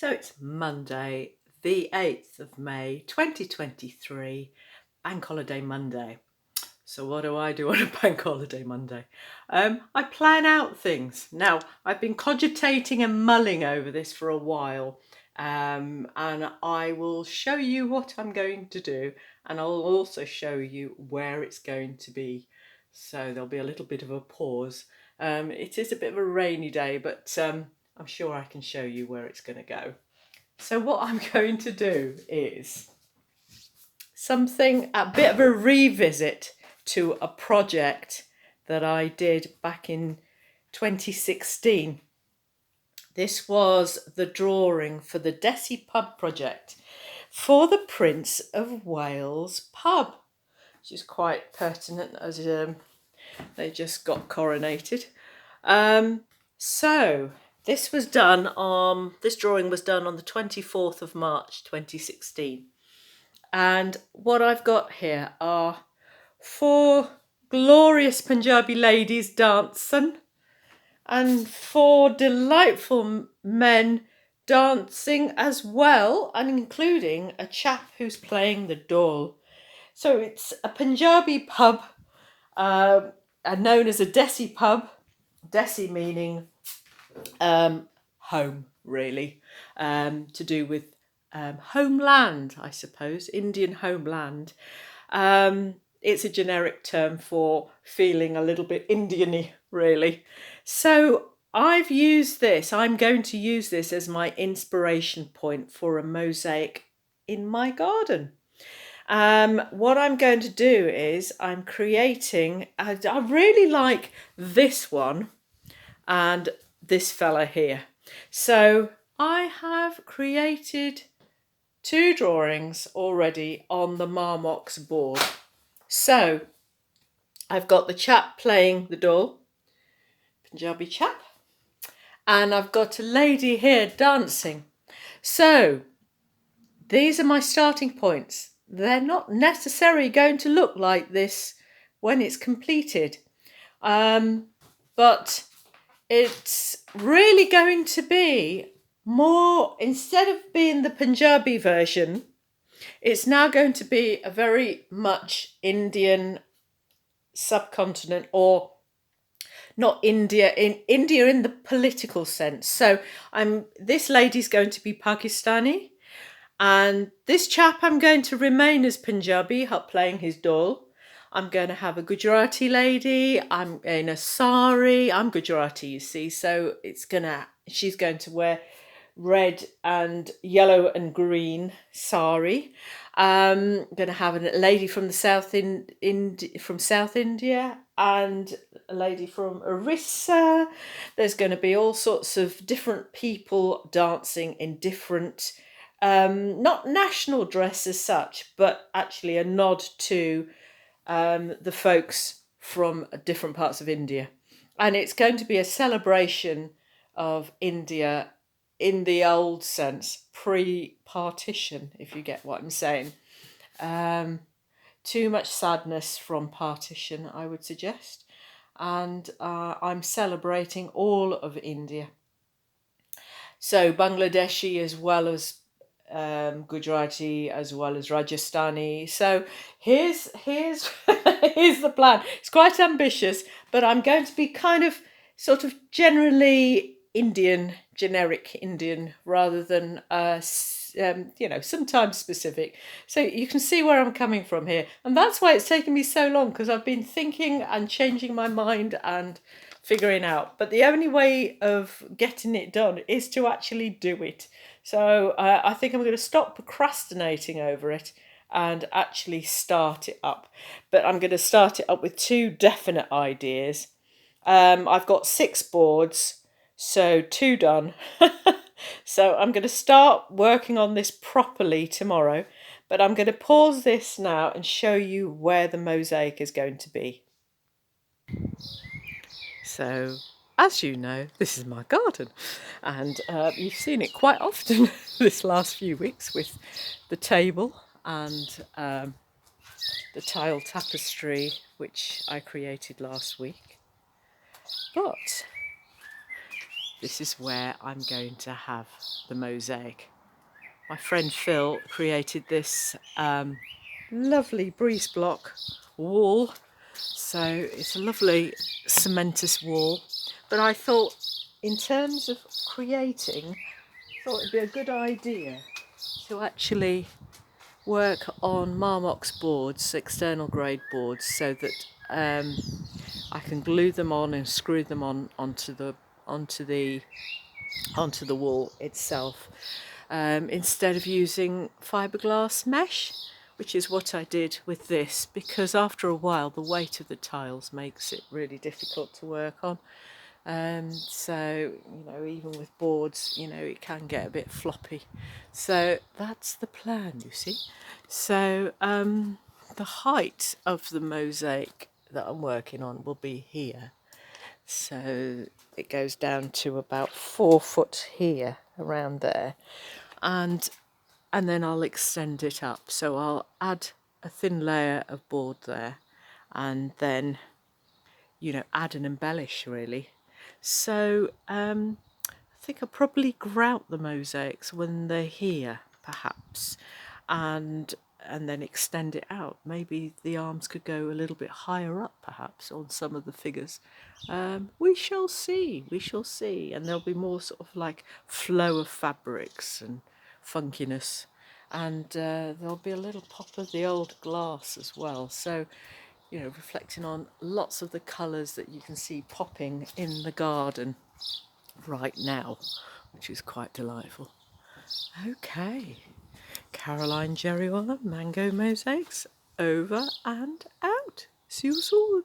So it's Monday, the 8th of May 2023, Bank Holiday Monday. So what do I do on a Bank Holiday Monday? I plan out things. Now, I've been cogitating and mulling over this for a while, and I will show you what I'm going to do, and I'll also show you where it's going to be. So there'll be a little bit of a pause. It is a bit of a rainy day, but I'm sure I can show you where it's going to go. So what I'm going to do is a bit of a revisit to a project that I did back in 2016. This was the drawing for the Desi pub project for the Prince of Wales pub, which is quite pertinent as they just got coronated. So this drawing was done on the 24th of March 2016. And what I've got here are 4 glorious Punjabi ladies dancing and 4 delightful men dancing as well, and including a chap who's playing the dhol. So it's a Punjabi pub, known as a Desi pub. Desi meaning home, really, to do with homeland, I suppose, Indian homeland. It's a generic term for feeling a little bit Indian-y, really. So I'm going to use this as my inspiration point for a mosaic in my garden. What I'm going to do is I'm creating, I really like this one and this fella here. So I have created 2 drawings already on the Marmox board. So I've got the chap playing the dhol, Punjabi chap, and I've got a lady here dancing. So these are my starting points. They're not necessarily going to look like this when it's completed, but it's really going to be more, instead of being the Punjabi version, it's now going to be a very much Indian subcontinent, or not India in the political sense. So this lady's going to be Pakistani, and this chap I'm going to remain as Punjabi, playing his dhol. I'm going to have a Gujarati lady. I'm in a sari. I'm Gujarati, you see, so she's going to wear red and yellow and green sari. I'm going to have a lady from the South India and a lady from Orissa. There's going to be all sorts of different people dancing in different, not national dress as such, but actually a nod to the folks from different parts of India. And it's going to be a celebration of India in the old sense, pre-partition, if you get what I'm saying. Too much sadness from partition, I would suggest. And I'm celebrating all of India. So Bangladeshi as well as Gujarati as well as Rajasthani. So here's here's the plan. It's quite ambitious, but I'm going to be kind of sort of generally Indian, generic Indian, rather than sometimes specific. So you can see where I'm coming from here, and that's why it's taken me so long, because I've been thinking and changing my mind and figuring out. But the only way of getting it done is to actually do it. So I think I'm going to stop procrastinating over it and actually start it up. But I'm going to start it up with 2 definite ideas. I've got 6 boards, so 2 done. So I'm going to start working on this properly tomorrow, but I'm going to pause this now and show you where the mosaic is going to be. So, as you know, this is my garden, and you've seen it quite often this last few weeks with the table and the tile tapestry, which I created last week. But this is where I'm going to have the mosaic. My friend Phil created this lovely breeze block wall, so it's a lovely cementous wall, but I thought in terms of creating, I thought it'd be a good idea to actually work on Marmox boards, external grade boards, so that I can glue them on and screw them on onto the wall itself, instead of using fiberglass mesh, which is what I did with this, because after a while the weight of the tiles makes it really difficult to work on. So, you know, even with boards, you know, it can get a bit floppy. So that's the plan, you see. So the height of the mosaic that I'm working on will be here. So it goes down to about 4 foot here, around there. And then I'll extend it up. So I'll add a thin layer of board there, and then, you know, add and embellish really. So I think I'll probably grout the mosaics when they're here, perhaps, and then extend it out. Maybe the arms could go a little bit higher up, perhaps, on some of the figures. We shall see, we shall see. And there'll be more sort of like flow of fabrics and funkiness. And there'll be a little pop of the old glass as well. So, you know, reflecting on lots of the colours that you can see popping in the garden right now, which is quite delightful. Okay, Caroline Jerrywaller, Mango Mosaics, over and out. See you soon.